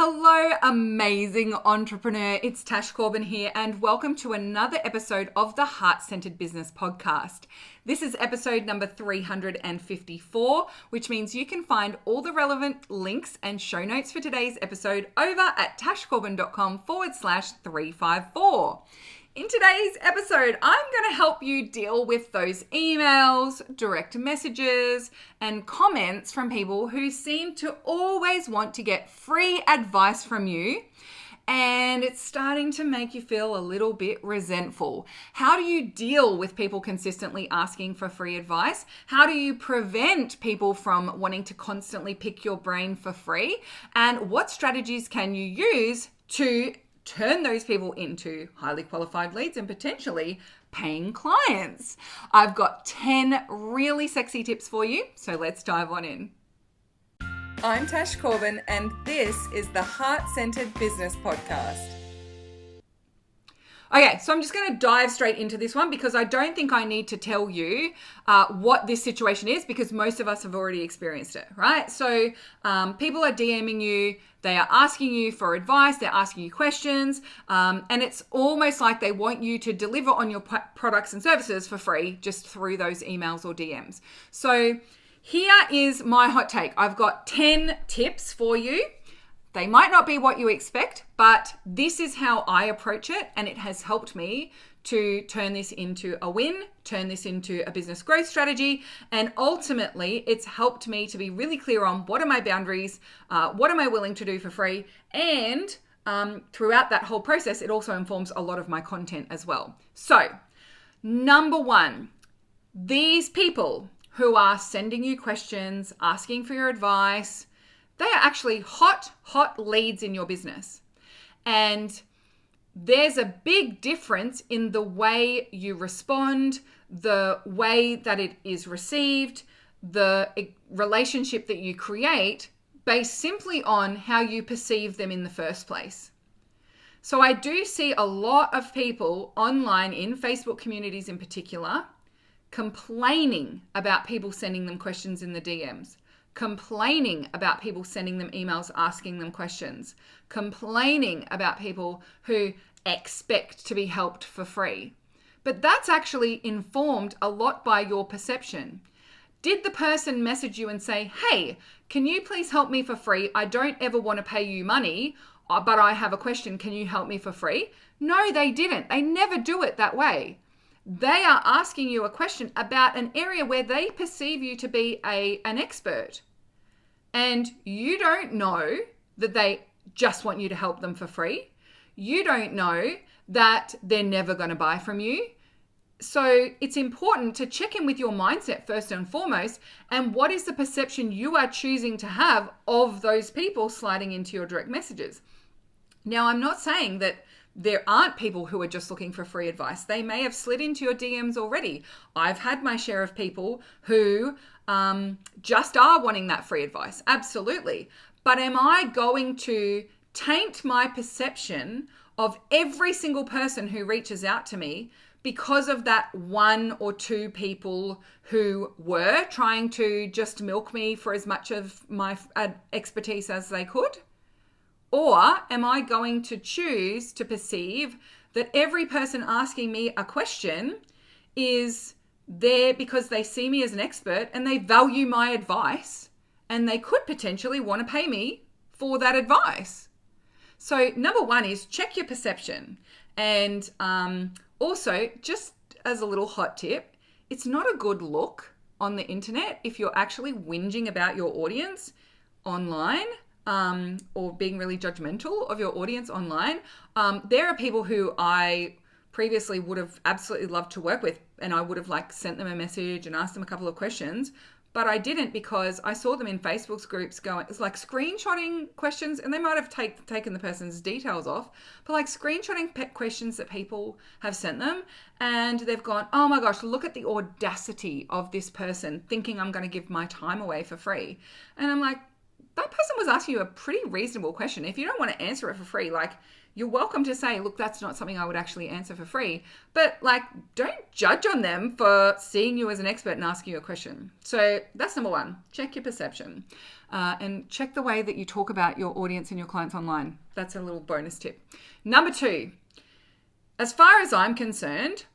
Hello, amazing entrepreneur. It's Tash Corbin here, and welcome to another episode of the Heart-Centered Business Podcast. This is episode number 354, which means you can find all the relevant links and show notes for today's episode over at tashcorbin.com/354. In today's episode, I'm going to help you deal with those emails, direct messages, and comments from people who seem to always want to get free advice from you, and it's starting to make you feel a little bit resentful. How do you deal with people consistently asking for free advice? How do you prevent people from wanting to constantly pick your brain for free? And what strategies can you use to turn those people into highly qualified leads and potentially paying clients? I've got 10 really sexy tips for you, so let's dive on in. I'm Tash Corbin, and this is the Heart-Centered Business Podcast. Okay, so I'm just going to dive straight into this one because I don't think I need to tell you what this situation is because most of us have already experienced it, right? So people are DMing you, they are asking you for advice, they're asking you questions, and it's almost like they want you to deliver on your products and services for free just through those emails or DMs. So here is my hot take. I've got 10 tips for you. They might not be what you expect, but this is how I approach it, and it has helped me to turn this into a win, turn this into a business growth strategy, and ultimately it's helped me to be really clear on what are my boundaries, what am I willing to do for free, and throughout that whole process, it also informs a lot of my content as well. So, number one, these people who are sending you questions, asking for your advice, they are actually hot leads in your business. And there's a big difference in the way you respond, the way that it is received, the relationship that you create based simply on how you perceive them in the first place. So I do see a lot of people online in Facebook communities in particular complaining about people sending them questions in the DMs. Complaining about people sending them emails asking them questions, complaining about people who expect to be helped for free. But that's actually informed a lot by your perception. Did the person message you and say, hey, can you please help me for free? I don't ever want to pay you money, but I have a question. Can you help me for free? No, they didn't. They never do it that way. They are asking you a question about an area where they perceive you to be an expert. And you don't know that they just want you to help them for free. You don't know that they're never going to buy from you. So it's important to check in with your mindset first and foremost, and what is the perception you are choosing to have of those people sliding into your direct messages. Now, I'm not saying that there aren't people who are just looking for free advice. They may have slid into your DMs already. I've had my share of people who just are wanting that free advice. Absolutely. But am I going to taint my perception of every single person who reaches out to me because of that one or two people who were trying to just milk me for as much of my expertise as they could? Or am I going to choose to perceive that every person asking me a question is there because they see me as an expert and they value my advice and they could potentially want to pay me for that advice? So number one is check your perception. And also, just as a little hot tip, it's not a good look on the internet if you're actually whinging about your audience online. Or being really judgmental of your audience online. There are people who I previously would have absolutely loved to work with, and I would have sent them a message and asked them a couple of questions, but I didn't because I saw them in Facebook's groups going, it's like screenshotting questions, and they might have taken the person's details off, but screenshotting questions that people have sent them, and they've gone, oh my gosh, look at the audacity of this person thinking I'm going to give my time away for free. And I'm like, that person was asking you a pretty reasonable question. If you don't want to answer it for free, like, you're welcome to say, look, that's not something I would actually answer for free. But like, don't judge on them for seeing you as an expert and asking you a question. So that's number one. Check your perception and check the way that you talk about your audience and your clients online. That's a little bonus tip. Number two, as far as I'm concerned,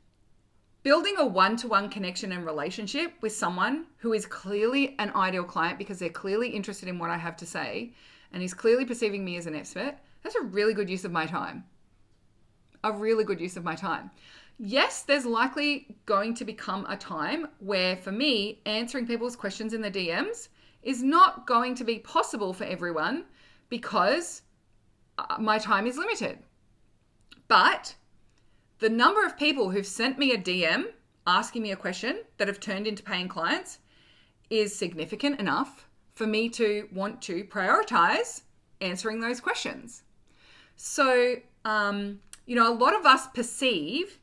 building a one-to-one connection and relationship with someone who is clearly an ideal client because they're clearly interested in what I have to say and is clearly perceiving me as an expert, that's a really good use of my time. A really good use of my time. Yes, there's likely going to become a time where, for me, answering people's questions in the DMs is not going to be possible for everyone because my time is limited. But the number of people who've sent me a DM asking me a question that have turned into paying clients is significant enough for me to want to prioritize answering those questions. So, a lot of us perceive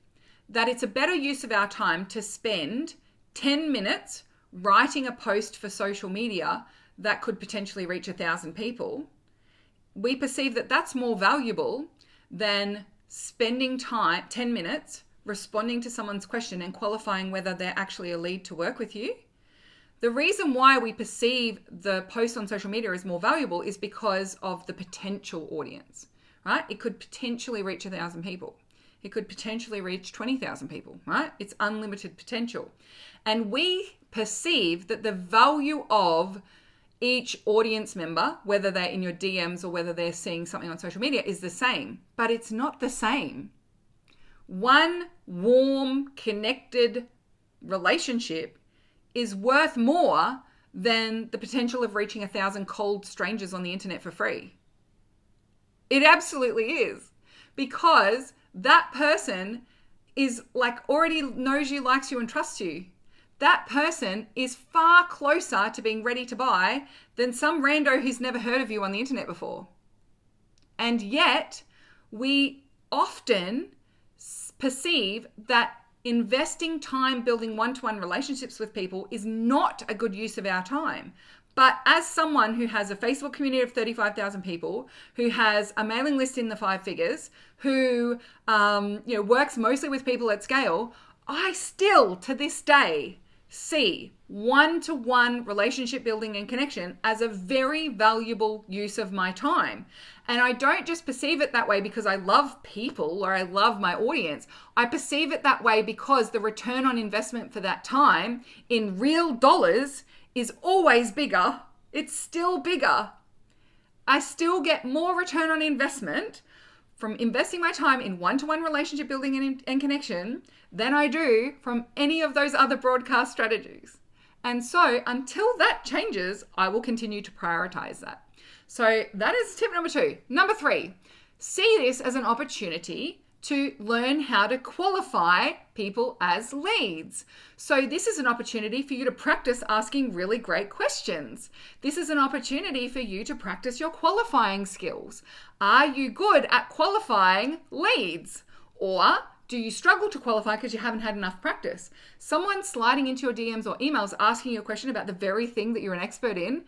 that it's a better use of our time to spend 10 minutes writing a post for social media that could potentially reach 1,000 people. We perceive that that's more valuable than spending 10 minutes responding to someone's question and qualifying whether they're actually a lead to work with you. The reason why we perceive the post on social media as more valuable is because of the potential audience, right? It could potentially reach 1,000 people. It could potentially reach 20,000 people, right? It's unlimited potential. And we perceive that the value of each audience member, whether they're in your DMs or whether they're seeing something on social media, is the same, but it's not the same. One warm, connected relationship is worth more than the potential of reaching 1,000 cold strangers on the internet for free. It absolutely is, because that person is like already knows you, likes you, and trusts you. That person is far closer to being ready to buy than some rando who's never heard of you on the internet before. And yet, we often perceive that investing time building one-to-one relationships with people is not a good use of our time. But as someone who has a Facebook community of 35,000 people, who has a mailing list in the 5 figures, who works mostly with people at scale, I still, to this day, see one-to-one relationship building and connection as a very valuable use of my time. And I don't just perceive it that way because I love people or I love my audience. I perceive it that way because the return on investment for that time in real dollars is always bigger. It's still bigger. I still get more return on investment from investing my time in one-to-one relationship building and connection than I do from any of those other broadcast strategies. And so until that changes, I will continue to prioritize that. So that is tip number 2. Number 3, see this as an opportunity to learn how to qualify people as leads. So this is an opportunity for you to practice asking really great questions. This is an opportunity for you to practice your qualifying skills. Are you good at qualifying leads? Or do you struggle to qualify because you haven't had enough practice? Someone sliding into your DMs or emails asking you a question about the very thing that you're an expert in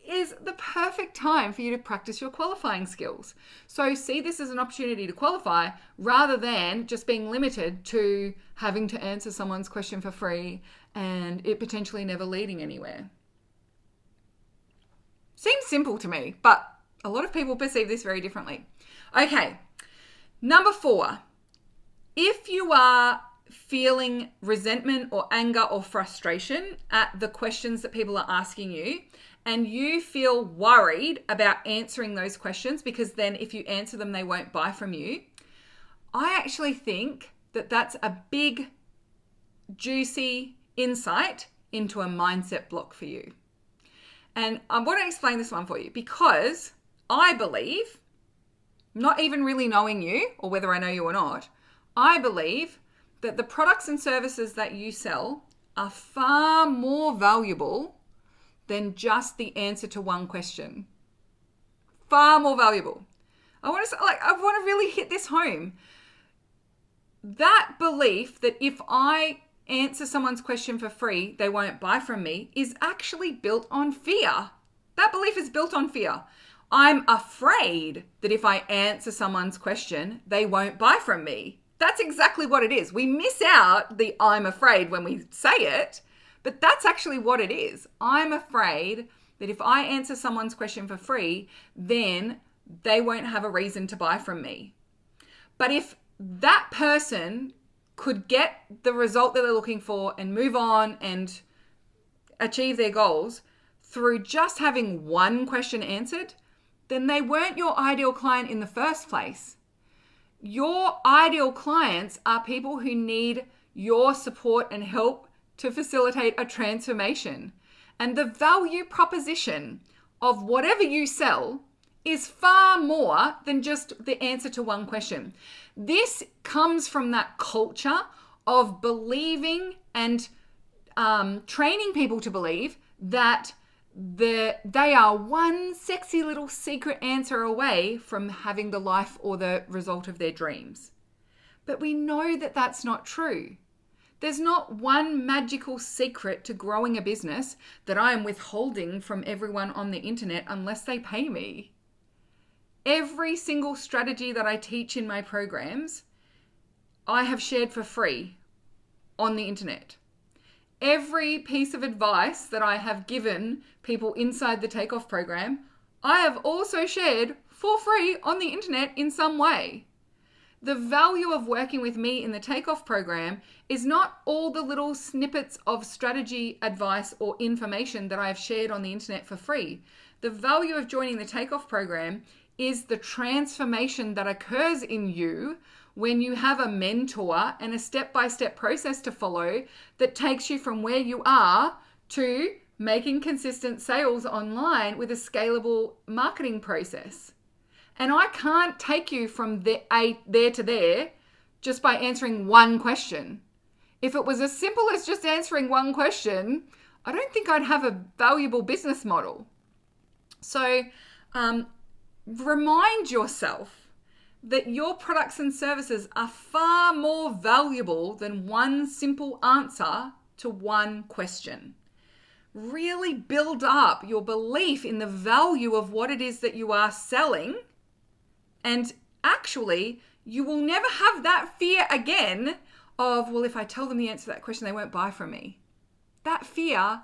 is the perfect time for you to practice your qualifying skills. So see this as an opportunity to qualify rather than just being limited to having to answer someone's question for free and it potentially never leading anywhere. Seems simple to me, but a lot of people perceive this very differently. Okay, number 4, if you are feeling resentment or anger or frustration at the questions that people are asking you, and you feel worried about answering those questions because then if you answer them, they won't buy from you, I actually think that that's a big, juicy insight into a mindset block for you. And I want to explain this one for you because I believe, not even really knowing you or whether I know you or not, I believe that the products and services that you sell are far more valuable than just the answer to one question. Far more valuable. I want to really hit this home. That belief that if I answer someone's question for free, they won't buy from me is actually built on fear. That belief is built on fear. I'm afraid that if I answer someone's question, they won't buy from me. That's exactly what it is. We miss out the I'm afraid when we say it, but that's actually what it is. I'm afraid that if I answer someone's question for free, then they won't have a reason to buy from me. But if that person could get the result that they're looking for and move on and achieve their goals through just having one question answered, then they weren't your ideal client in the first place. Your ideal clients are people who need your support and help to facilitate a transformation. And the value proposition of whatever you sell is far more than just the answer to one question. This comes from that culture of believing and training people to believe that they are one sexy little secret answer away from having the life or the result of their dreams. But we know that that's not true. There's not one magical secret to growing a business that I am withholding from everyone on the internet unless they pay me. Every single strategy that I teach in my programs, I have shared for free on the internet. Every piece of advice that I have given people inside the Takeoff program, I have also shared for free on the internet in some way. The value of working with me in the Takeoff program is not all the little snippets of strategy, advice, or information that I have shared on the internet for free. The value of joining the Takeoff program is the transformation that occurs in you when you have a mentor and a step-by-step process to follow that takes you from where you are to making consistent sales online with a scalable marketing process. And I can't take you from there to there just by answering one question. If it was as simple as just answering one question, I don't think I'd have a valuable business model. So remind yourself that your products and services are far more valuable than one simple answer to one question. Really build up your belief in the value of what it is that you are selling. And actually, you will never have that fear again of, well, if I tell them the answer to that question, they won't buy from me. That fear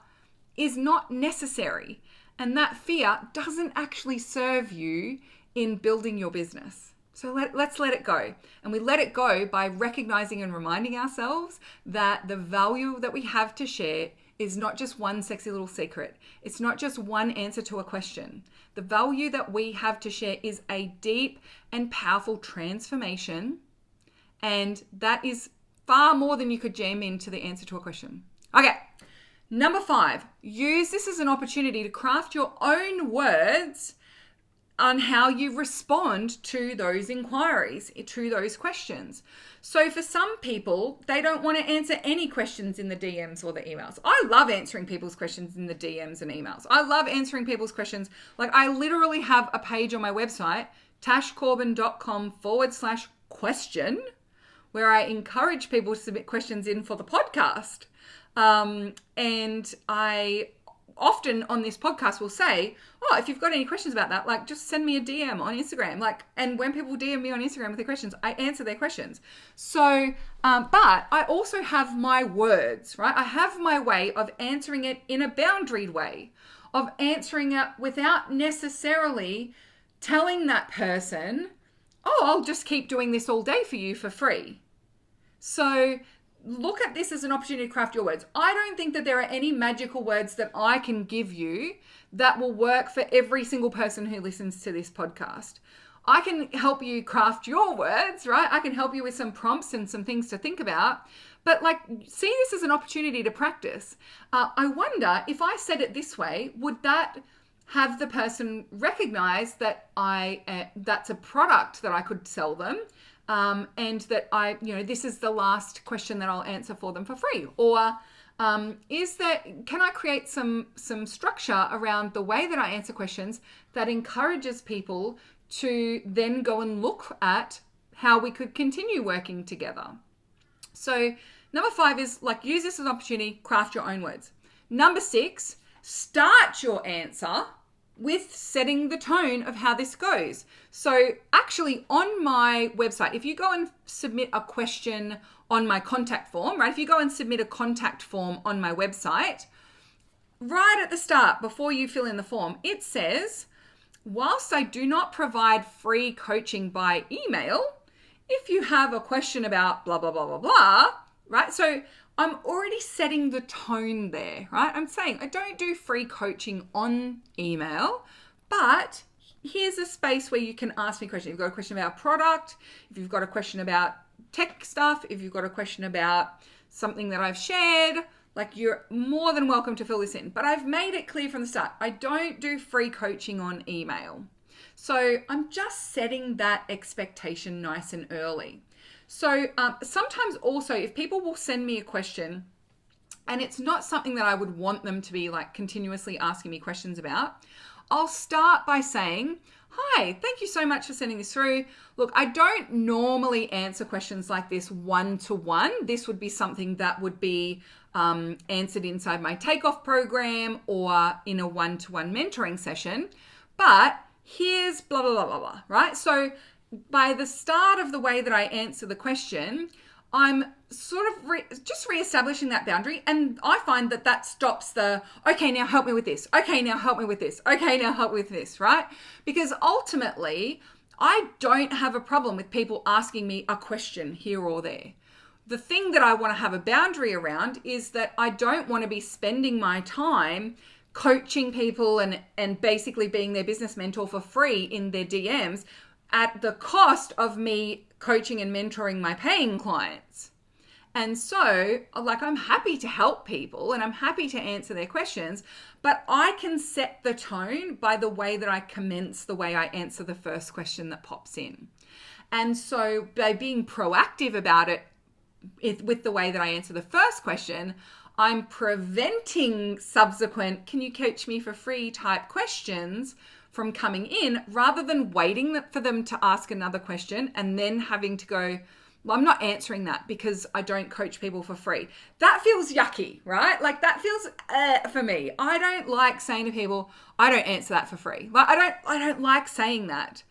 is not necessary. And that fear doesn't actually serve you in building your business. So let's let it go. And we let it go by recognizing and reminding ourselves that the value that we have to share is not just one sexy little secret. It's not just one answer to a question. The value that we have to share is a deep and powerful transformation. And that is far more than you could jam into the answer to a question. Okay. Number 5, use this as an opportunity to craft your own words on how you respond to those inquiries, to those questions. So for some people, they don't want to answer any questions in the DMs or the emails. I love answering people's questions in the DMs and emails. I love answering people's questions. Like I literally have a page on my website, tashcorbin.com/question, where I encourage people to submit questions in for the podcast. And I often on this podcast will say, oh, if you've got any questions about that, like just send me a DM on Instagram. And when people DM me on Instagram with their questions, I answer their questions. So, but I also have my words, right? I have my way of answering it in a boundaried way, of answering it without necessarily telling that person, oh, I'll just keep doing this all day for you for free. So look at this as an opportunity to craft your words. I don't think that there are any magical words that I can give you that will work for every single person who listens to this podcast. I can help you craft your words, right? I can help you with some prompts and some things to think about, but see this as an opportunity to practice. I wonder if I said it this way, would that have the person recognize that that's a product that I could sell them? And that this is the last question that I'll answer for them for free. Or can I create some structure around the way that I answer questions that encourages people to then go and look at how we could continue working together? So number 5 is use this as an opportunity, craft your own words. Number 6, start your answer with setting the tone of how this goes. So actually on my website, if you go and submit a question on my contact form, right? If you go and submit a contact form on my website, right at the start, before you fill in the form, it says, whilst I do not provide free coaching by email, if you have a question about blah, blah, blah, blah, blah, right? So I'm already setting the tone there, right? I'm saying I don't do free coaching on email, but here's a space where you can ask me questions. If you've got a question about product, if you've got a question about tech stuff, if you've got a question about something that I've shared, like you're more than welcome to fill this in. But I've made it clear from the start, I don't do free coaching on email. So I'm just setting that expectation nice and early. So sometimes also if people will send me a question and it's not something that I would want them to be like continuously asking me questions about, I'll start by saying, hi, thank you so much for sending this through. Look, I don't normally answer questions like this one-to-one. This would be something that would be answered inside my takeoff program or in a one-to-one mentoring session. But here's blah, blah, blah, blah, blah, right? So by the start of the way that I answer the question, I'm sort of just reestablishing that boundary. And I find that that stops the, okay, now help me with this. Okay, now help me with this. Okay, now help me with this, right? Because ultimately, I don't have a problem with people asking me a question here or there. The thing that I want to have a boundary around is that I don't want to be spending my time coaching people and basically being their business mentor for free in their DMs at the cost of me coaching and mentoring my paying clients. And so, like, I'm happy to help people and I'm happy to answer their questions, but I can set the tone by the way that I commence the way I answer the first question that pops in. And so by being proactive about it with the way that I answer the first question, I'm preventing subsequent, can you coach me for free type questions from coming in, rather than waiting for them to ask another question and then having to go, well, I'm not answering that because I don't coach people for free. That feels yucky, right? Like that feels for me. I don't like saying to people, I don't answer that for free. Like I don't like saying that.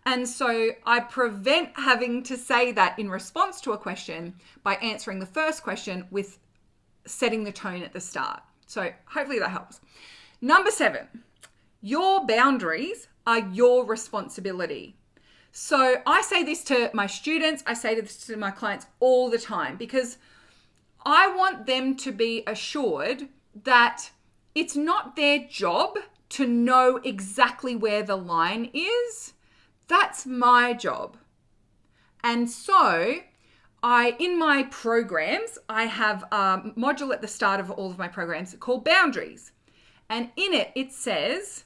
And so I prevent having to say that in response to a question by answering the first question with setting the tone at the start. So hopefully that helps. Number 7, your boundaries are your responsibility. So I say this to my students, I say this to my clients all the time, because I want them to be assured that it's not their job to know exactly where the line is. That's my job. And so in my programs, I have a module at the start of all of my programs called Boundaries. And in it, it says,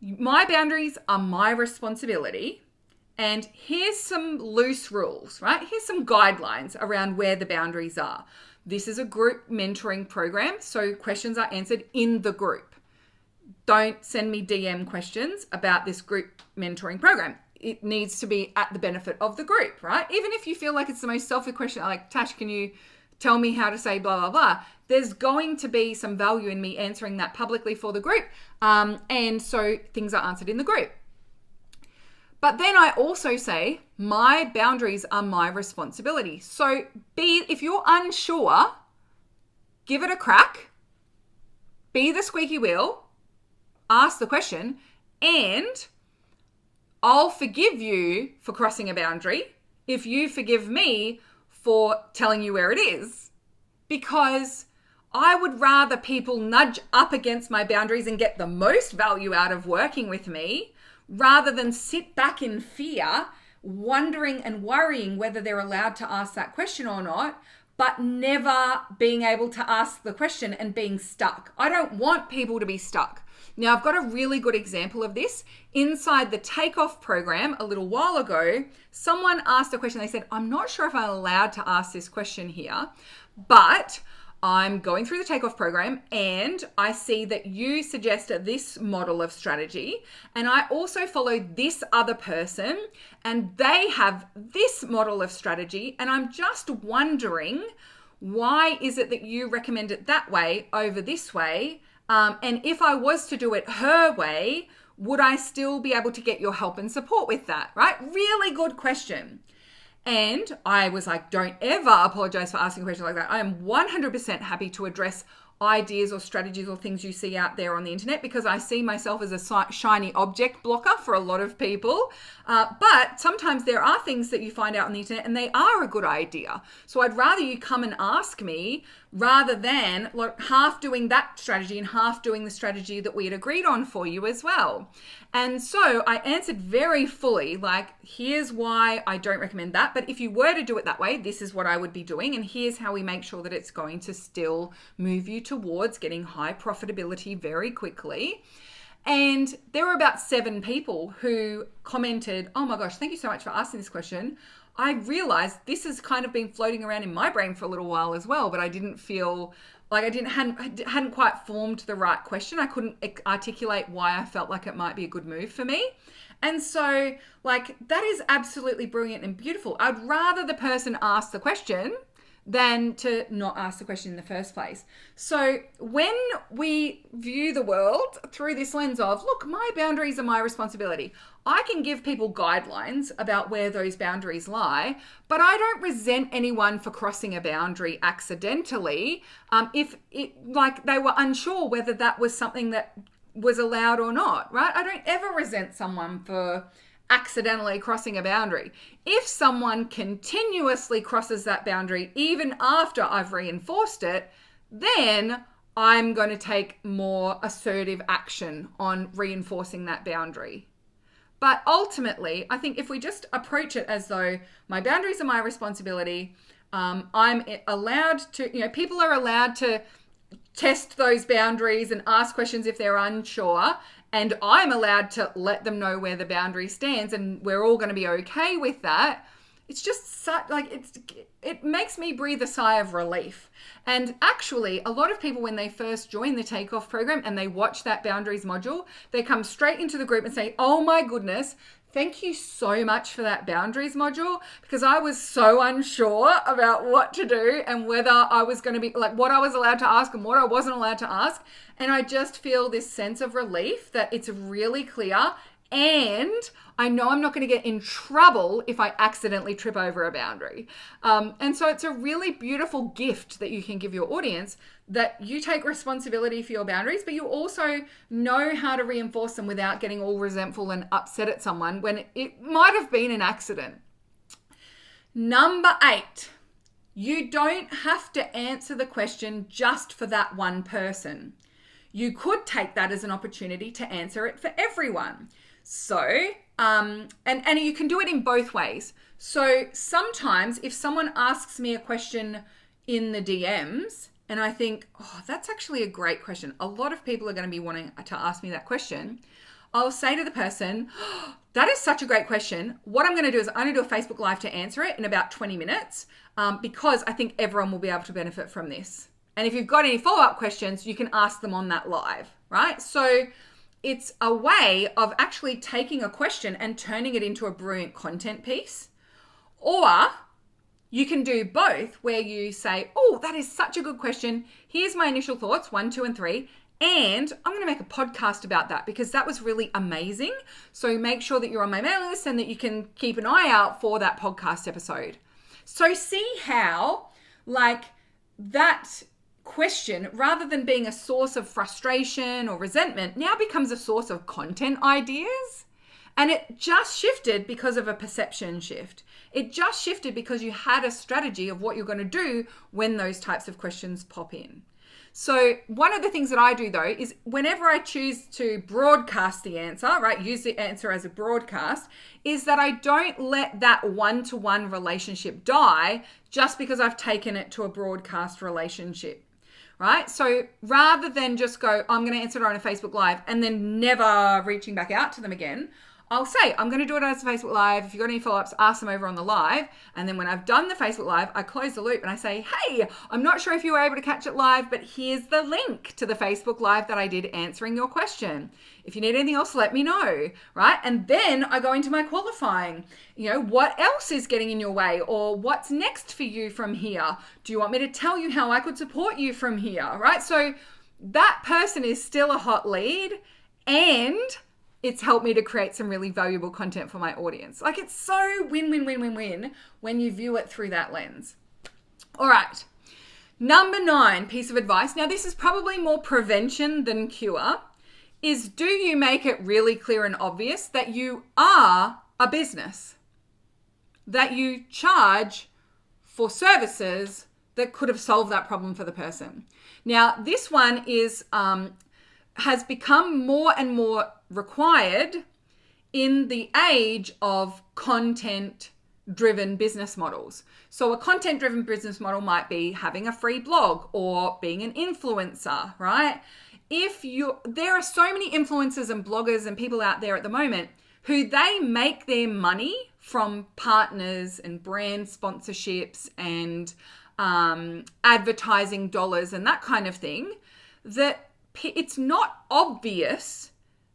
my boundaries are my responsibility. And here's some loose rules, right? Here's some guidelines around where the boundaries are. This is a group mentoring program, so questions are answered in the group. Don't send me DM questions about this group mentoring program. It needs to be at the benefit of the group, right? Even if you feel like it's the most selfish question, like, Tash, can you tell me how to say blah, blah, blah? There's going to be some value in me answering that publicly for the group. And so things are answered in the group. But then I also say, my boundaries are my responsibility. So if you're unsure, give it a crack, be the squeaky wheel, ask the question, and I'll forgive you for crossing a boundary if you forgive me for telling you where it is. Because I would rather people nudge up against my boundaries and get the most value out of working with me, rather than sit back in fear, wondering and worrying whether they're allowed to ask that question or not, but never being able to ask the question and being stuck. I don't want people to be stuck. Now, I've got a really good example of this. Inside the Takeoff program a little while ago, someone asked a question. They said, I'm not sure if I'm allowed to ask this question here, but I'm going through the Takeoff program and I see that you suggested this model of strategy, and I also follow this other person and they have this model of strategy, and I'm just wondering, why is it that you recommend it that way over this way? And if I was to do it her way, would I still be able to get your help and support with that, right? Really good question. And I was like, don't ever apologize for asking a question like that. I am 100% happy to address ideas or strategies or things you see out there on the internet, because I see myself as a shiny object blocker for a lot of people. But sometimes there are things that you find out on the internet and they are a good idea. So I'd rather you come and ask me rather than like half doing that strategy and half doing the strategy that we had agreed on for you as well. And so I answered very fully, like, here's why I don't recommend that. But if you were to do it that way, this is what I would be doing. And here's how we make sure that it's going to still move you towards getting high profitability very quickly. And there were about 7 people who commented, oh my gosh, thank you so much for asking this question. I realized this has kind of been floating around in my brain for a little while as well, but I didn't feel like hadn't quite formed the right question. I couldn't articulate why I felt like it might be a good move for me. And so, like, that is absolutely brilliant and beautiful. I'd rather the person ask the question than to not ask the question in the first place. So when we view the world through this lens of, look, my boundaries are my responsibility, I can give people guidelines about where those boundaries lie, but I don't resent anyone for crossing a boundary accidentally if it, like, they were unsure whether that was something that was allowed or not, right? I don't ever resent someone for accidentally crossing a boundary. If someone continuously crosses that boundary, even after I've reinforced it, then I'm going to take more assertive action on reinforcing that boundary. But ultimately, I think if we just approach it as though my boundaries are my responsibility, I'm allowed to, people are allowed to test those boundaries and ask questions if they're unsure, and I'm allowed to let them know where the boundary stands, and we're all going to be okay with that. It's just it makes me breathe a sigh of relief. And actually, a lot of people, when they first join the Takeoff program and they watch that boundaries module, they come straight into the group and say, oh my goodness, thank you so much for that boundaries module, because I was so unsure about what to do and whether I was going to be like what I was allowed to ask and what I wasn't allowed to ask. And I just feel this sense of relief that it's really clear, and I know I'm not going to get in trouble if I accidentally trip over a boundary. And so it's a really beautiful gift that you can give your audience, that you take responsibility for your boundaries, but you also know how to reinforce them without getting all resentful and upset at someone when it might have been an accident. Number 8, you don't have to answer the question just for that one person. You could take that as an opportunity to answer it for everyone. So, and you can do it in both ways. So sometimes if someone asks me a question in the DMs and I think, oh, that's actually a great question, a lot of people are going to be wanting to ask me that question, I'll say to the person, oh, that is such a great question. What I'm going to do is I'm going to do a Facebook Live to answer it in about 20 minutes because I think everyone will be able to benefit from this. And if you've got any follow-up questions, you can ask them on that live, right? So it's a way of actually taking a question and turning it into a brilliant content piece. Or you can do both, where you say, oh, that is such a good question. Here's my initial thoughts, 1, 2, and 3. And I'm going to make a podcast about that because that was really amazing. So make sure that you're on my mailing list and that you can keep an eye out for that podcast episode. So see how, like, that question, rather than being a source of frustration or resentment, now becomes a source of content ideas. And it just shifted because of a perception shift. It just shifted because you had a strategy of what you're going to do when those types of questions pop in. So one of the things that I do though is whenever I choose to broadcast the answer, right, use the answer as a broadcast, is that I don't let that one-to-one relationship die just because I've taken it to a broadcast relationship. Right? So rather than just go, I'm going to answer it on a Facebook Live and then never reaching back out to them again, I'll say, I'm going to do it as a Facebook Live. If you've got any follow-ups, ask them over on the live. And then when I've done the Facebook Live, I close the loop and I say, hey, I'm not sure if you were able to catch it live, but here's the link to the Facebook Live that I did answering your question. If you need anything else, let me know, right? And then I go into my qualifying. What else is getting in your way, or what's next for you from here? Do you want me to tell you how I could support you from here, right? So that person is still a hot lead, and it's helped me to create some really valuable content for my audience. Like, it's so win-win-win-win-win when you view it through that lens. All right. Number 9 piece of advice. Now, this is probably more prevention than cure. Is do you make it really clear and obvious that you are a business, that you charge for services that could have solved that problem for the person. Now, this one is has become more and more required in the age of content-driven business models. So a content-driven business model might be having a free blog or being an influencer, right? There are so many influencers and bloggers and people out there at the moment who they make their money from partners and brand sponsorships and advertising dollars and that kind of thing, that it's not obvious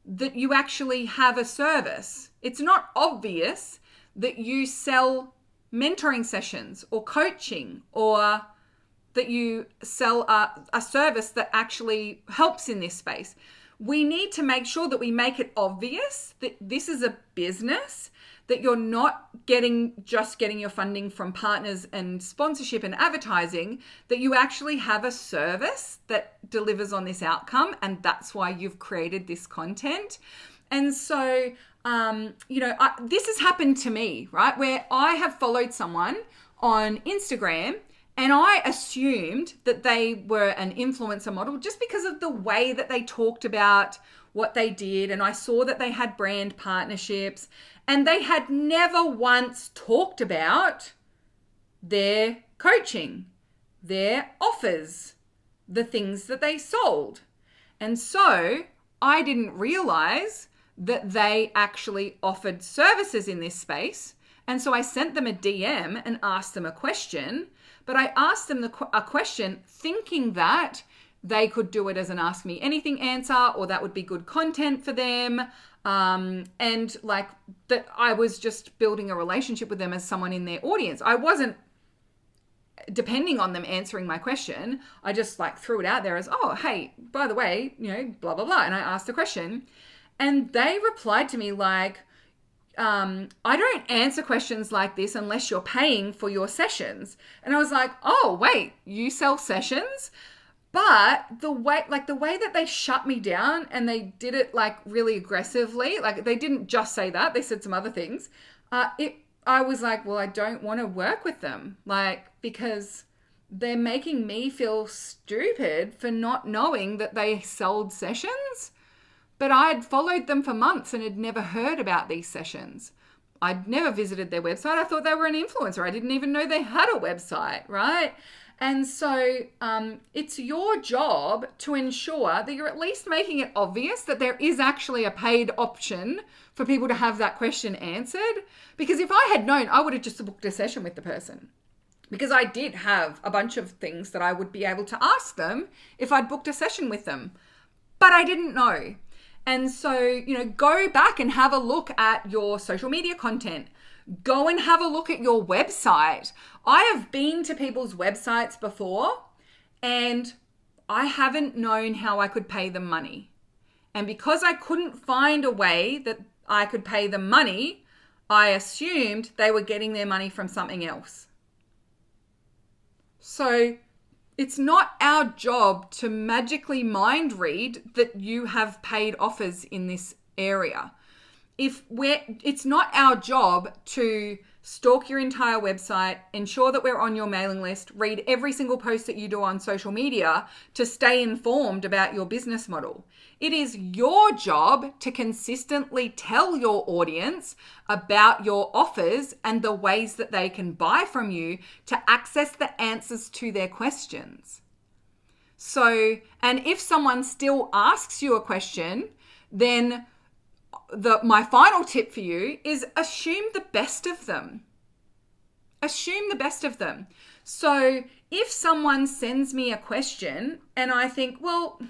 that you actually have a service. It's not obvious that you sell mentoring sessions or coaching, or that you sell a service that actually helps in this space. We need to make sure that we make it obvious that this is a business, that you're not just getting your funding from partners and sponsorship and advertising, that you actually have a service that delivers on this outcome, and that's why you've created this content. And so, this has happened to me, right? Where I have followed someone on Instagram and I assumed that they were an influencer model just because of the way that they talked about what they did. And I saw that they had brand partnerships, and they had never once talked about their coaching, their offers, the things that they sold. And so I didn't realize that they actually offered services in this space. And so I sent them a DM and asked them a question, but I asked them a question thinking that they could do it as an Ask Me Anything answer, or that would be good content for them. And like that, I was just building a relationship with them as someone in their audience. I wasn't depending on them answering my question. I just like threw it out there as, oh, hey, by the way, blah, blah, blah. And I asked a question, and they replied to me like, I don't answer questions like this unless you're paying for your sessions. And I was like, oh, wait, you sell sessions? But the way that they shut me down, and they did it like really aggressively, like they didn't just say that, they said some other things. I was like, well, I don't want to work with them, like, because they're making me feel stupid for not knowing that they sold sessions. But I had followed them for months and had never heard about these sessions. I'd never visited their website. I thought they were an influencer. I didn't even know they had a website, right? And so it's your job to ensure that you're at least making it obvious that there is actually a paid option for people to have that question answered. Because if I had known, I would have just booked a session with the person. Because I did have a bunch of things that I would be able to ask them if I'd booked a session with them. But I didn't know. And so, go back and have a look at your social media content. Go and have a look at your website. I have been to people's websites before, and I haven't known how I could pay them money. And because I couldn't find a way that I could pay them money, I assumed they were getting their money from something else. So it's not our job to magically mind read that you have paid offers in this area. It's not our job to stalk your entire website, ensure that we're on your mailing list, read every single post that you do on social media to stay informed about your business model. It is your job to consistently tell your audience about your offers and the ways that they can buy from you to access the answers to their questions. So, and if someone still asks you a question, then my final tip for you is assume the best of them. Assume the best of them. So if someone sends me a question and I think, well,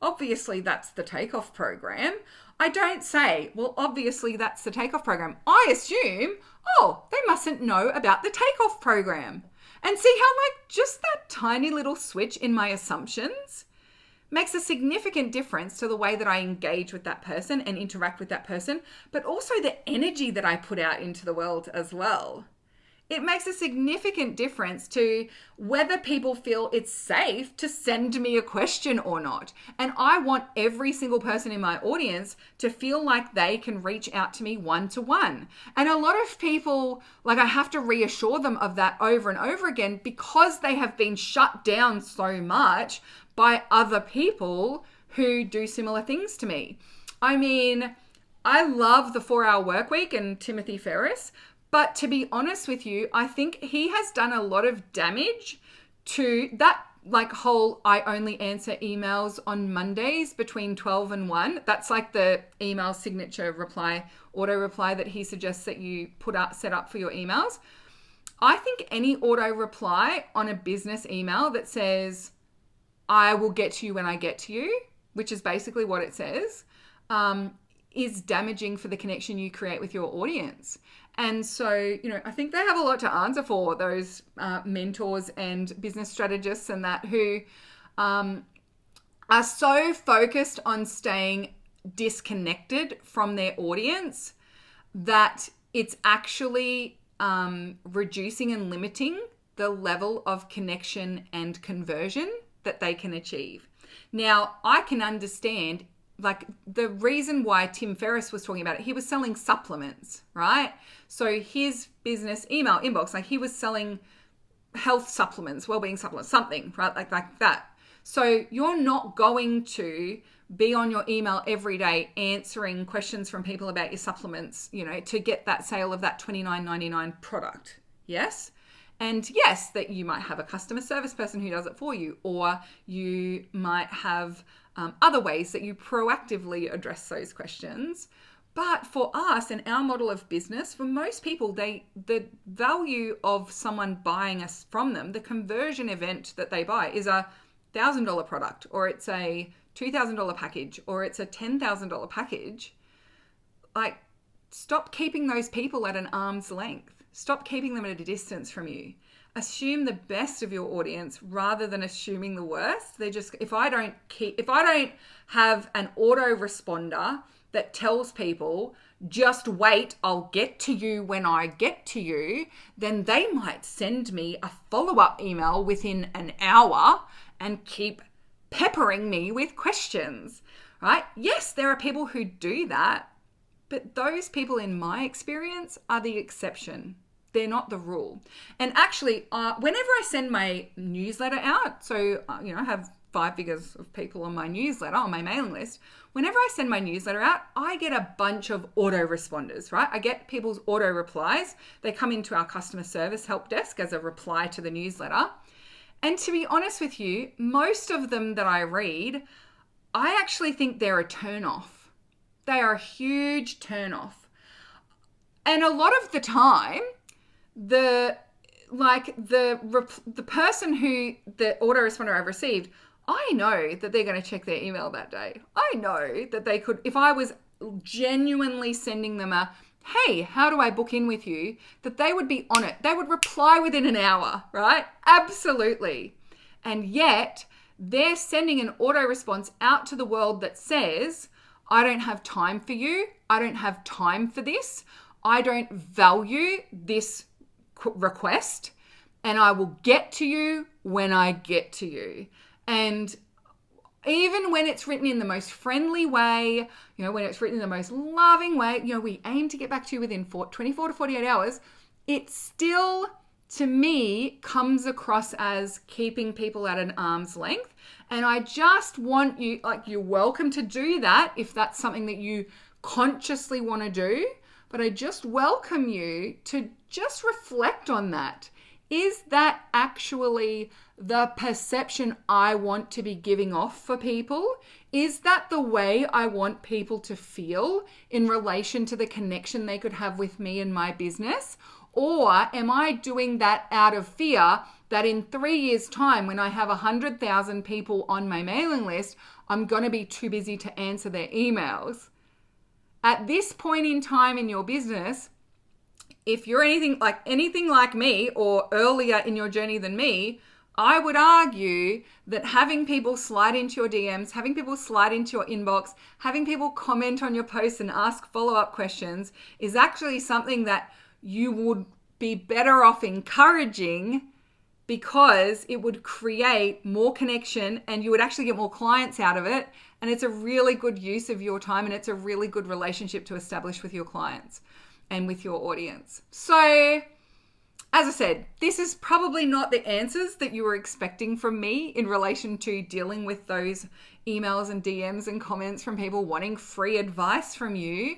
obviously that's the takeoff program, I don't say, well, obviously that's the takeoff program. I assume, oh, they mustn't know about the takeoff program. And see how just that tiny little switch in my assumptions makes a significant difference to the way that I engage with that person and interact with that person, but also the energy that I put out into the world as well. It makes a significant difference to whether people feel it's safe to send me a question or not. And I want every single person in my audience to feel like they can reach out to me one-to-one. And a lot of people, like, I have to reassure them of that over and over again because they have been shut down so much by other people who do similar things to me. I mean, I love the 4-Hour Workweek and Timothy Ferriss, but to be honest with you, I think he has done a lot of damage to that, like, whole I only answer emails on Mondays between 12 and 1. That's like the email signature reply, auto reply that he suggests that you set up for your emails. I think any auto reply on a business email that says, I will get to you when I get to you, which is basically what it says, is damaging for the connection you create with your audience. And so, I think they have a lot to answer for, those mentors and business strategists and that, who are so focused on staying disconnected from their audience that it's actually reducing and limiting the level of connection and conversion that they can achieve. Now, I can understand, like, the reason why Tim Ferriss was talking about it, he was selling supplements, right? So his business email inbox, like, he was selling health supplements, well-being supplements, something, right? Like that. So you're not going to be on your email every day answering questions from people about your supplements, to get that sale of that $29.99 product. Yes? And yes, that you might have a customer service person who does it for you, or you might have other ways that you proactively address those questions. But for us and our model of business, for most people, the value of someone buying us from them, the conversion event that they buy, is a $1,000 product, or it's a $2,000 package, or it's a $10,000 package. Like, stop keeping those people at an arm's length. Stop keeping them at a distance from you. Assume the best of your audience rather than assuming the worst. If I don't have an autoresponder that tells people, just wait, I'll get to you when I get to you, then they might send me a follow-up email within an hour and keep peppering me with questions, right? Yes, there are people who do that, but those people, in my experience, are the exception. They're not the rule. And actually, whenever I send my newsletter out, so, I have 5 figures of people on my newsletter, on my mailing list. Whenever I send my newsletter out, I get a bunch of autoresponders, right? I get people's auto replies. They come into our customer service help desk as a reply to the newsletter. And to be honest with you, most of them that I read, I actually think they're a turn-off. They are a huge turn-off. And a lot of the time, the person who the autoresponder I've received, I know that they're going to check their email that day. I know that they could, if I was genuinely sending them a, hey, how do I book in with you, that they would be on it. They would reply within an hour, right? Absolutely. And yet they're sending an auto response out to the world that says, I don't have time for you. I don't have time for this. I don't value this request, and I will get to you when I get to you. And even when it's written in the most friendly way, when it's written in the most loving way, we aim to get back to you within 24 to 48 hours, it still, to me, comes across as keeping people at an arm's length. And I just want you, you're welcome to do that if that's something that you consciously want to do, but I just welcome you to just reflect on that. Is that actually the perception I want to be giving off for people? Is that the way I want people to feel in relation to the connection they could have with me and my business? Or am I doing that out of fear that in 3 years' time, when I have 100,000 people on my mailing list, I'm going to be too busy to answer their emails? At this point in time in your business, if you're anything like me or earlier in your journey than me, I would argue that having people slide into your DMs, having people slide into your inbox, having people comment on your posts and ask follow-up questions is actually something that you would be better off encouraging, because it would create more connection and you would actually get more clients out of it. And it's a really good use of your time, and it's a really good relationship to establish with your clients and with your audience. So, as I said, this is probably not the answers that you were expecting from me in relation to dealing with those emails and DMs and comments from people wanting free advice from you.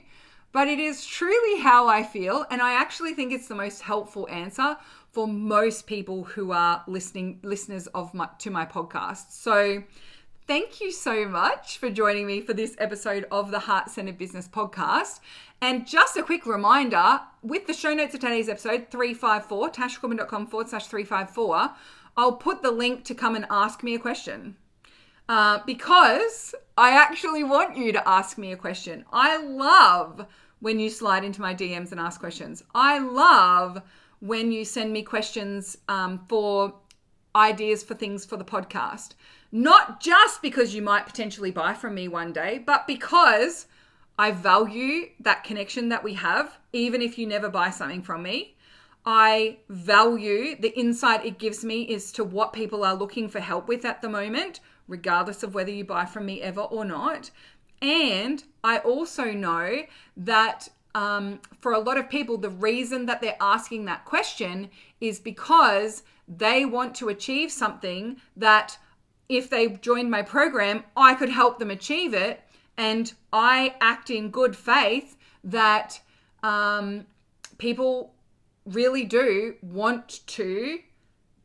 But it is truly how I feel, and I actually think it's the most helpful answer for most people who are listeners to my podcast. So thank you so much for joining me for this episode of the Heart Centered Business Podcast. And just a quick reminder, with the show notes of today's episode, 354, tashcorbin.com/354, I'll put the link to come and ask me a question. Because I actually want you to ask me a question. I love when you slide into my DMs and ask questions. I love when you send me questions for ideas for things for the podcast. Not just because you might potentially buy from me one day, but because I value that connection that we have, even if you never buy something from me. I value the insight it gives me as to what people are looking for help with at the moment, regardless of whether you buy from me ever or not. And I also know that for a lot of people, the reason that they're asking that question is because they want to achieve something that if they joined my program, I could help them achieve it. And I act in good faith that people really do want to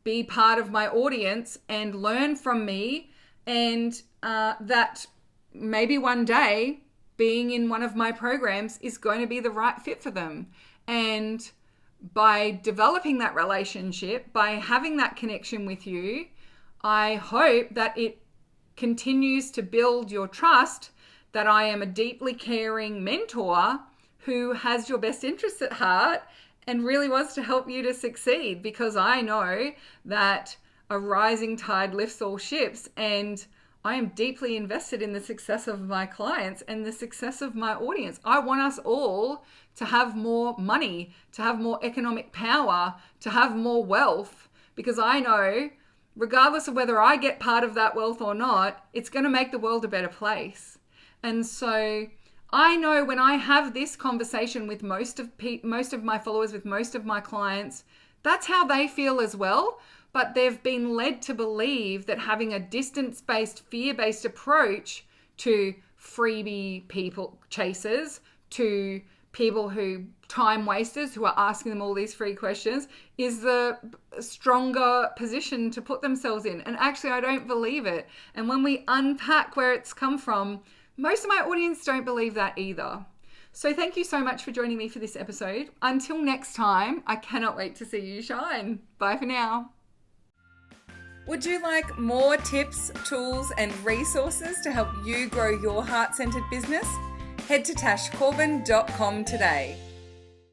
be part of my audience and learn from me, and that maybe one day being in one of my programs is going to be the right fit for them. And by developing that relationship, by having that connection with you, I hope that it continues to build your trust that I am a deeply caring mentor who has your best interests at heart and really wants to help you to succeed, because I know that a rising tide lifts all ships, and I am deeply invested in the success of my clients and the success of my audience. I want us all to have more money, to have more economic power, to have more wealth, because I know regardless of whether I get part of that wealth or not, it's going to make the world a better place. And so I know when I have this conversation with most of my followers, with most of my clients, that's how they feel as well. But they've been led to believe that having a distance-based, fear-based approach to freebie people chasers, to people who time wasters who are asking them all these free questions, is the stronger position to put themselves in. And actually, I don't believe it. And when we unpack where it's come from, most of my audience don't believe that either. So thank you so much for joining me for this episode. Until next time, I cannot wait to see you shine. Bye for now. Would you like more tips, tools, and resources to help you grow your heart-centered business? Head to tashcorbin.com today.